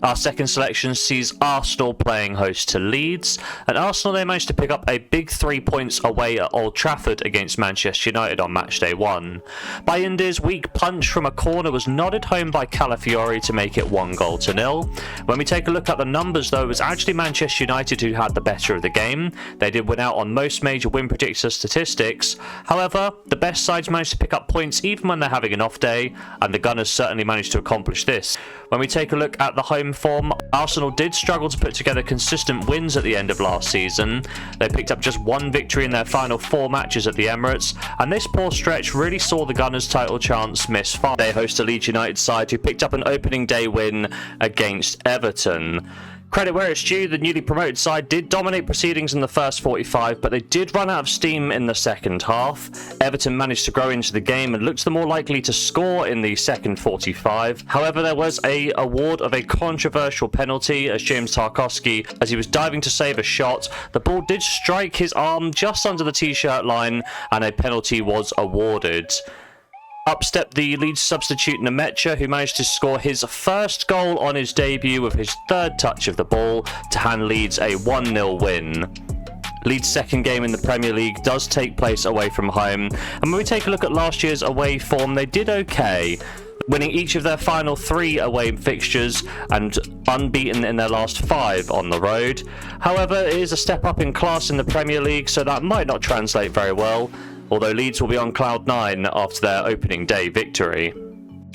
Our second selection sees Arsenal playing host to Leeds, and Arsenal, they managed to pick up a big 3 points away at Old Trafford against Manchester United on Matchday 1. Bayindir's weak punch from a corner was nodded home by Calafiori to make it 1-0. When we take a look at the numbers though, it was actually Manchester United who had the better of the game. They did win out on most major win predictor statistics. However, the best sides managed to pick up points even when they're having an off day, and the Gunners certainly managed to accomplish this. When we take a look at the home form, Arsenal did struggle to put together consistent wins at the end of last season. They picked up just one victory in their final 4 matches at the Emirates, and this poor stretch really saw the Gunners' title chance miss far. They host a Leeds United side who picked up an opening day win against Everton. Credit where it's due, the newly promoted side did dominate proceedings in the first 45, but they did run out of steam in the second half. Everton managed to grow into the game and looked the more likely to score in the second 45. However, there was a award of a controversial penalty as James Tarkowski, as he was diving to save a shot, the ball did strike his arm just under the t-shirt line and a penalty was awarded. Up stepped the Leeds substitute Nmecha, who managed to score his first goal on his debut with his third touch of the ball to hand Leeds a 1-0 win. Leeds' second game in the Premier League does take place away from home, and when we take a look at last year's away form, they did okay, winning each of their final 3 away fixtures and unbeaten in their last 5 on the road. However, it is a step up in class in the Premier League, so that might not translate very well, although Leeds will be on cloud 9 after their opening day victory.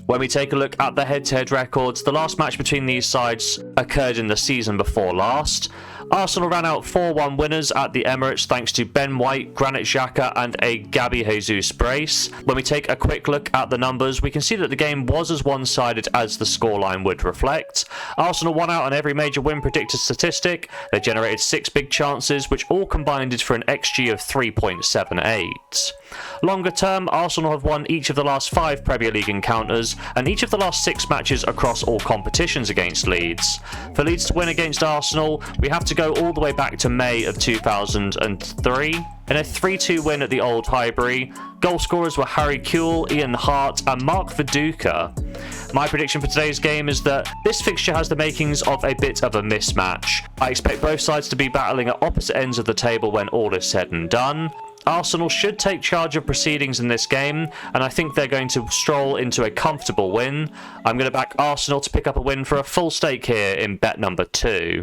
When we take a look at the head-to-head records, the last match between these sides occurred in the season before last. Arsenal ran out 4-1 winners at the Emirates thanks to Ben White, Granit Xhaka and a Gabby Jesus brace. When we take a quick look at the numbers, we can see that the game was as one-sided as the scoreline would reflect. Arsenal won out on every major win predictor statistic. They generated 6 big chances, which all combined for an XG of 3.78. Longer term, Arsenal have won each of the last 5 Premier League encounters and each of the last 6 matches across all competitions against Leeds. For Leeds to win against Arsenal, we have to go all the way back to May of 2003 in a 3-2 win at the Old Highbury. Goal scorers were Harry Kewell, Ian Hart and Mark Viduka. My prediction for today's game is that this fixture has the makings of a bit of a mismatch. I expect both sides to be battling at opposite ends of the table when all is said and done. Arsenal should take charge of proceedings in this game, and I think they're going to stroll into a comfortable win. I'm going to back Arsenal to pick up a win for a full stake here in bet number 2.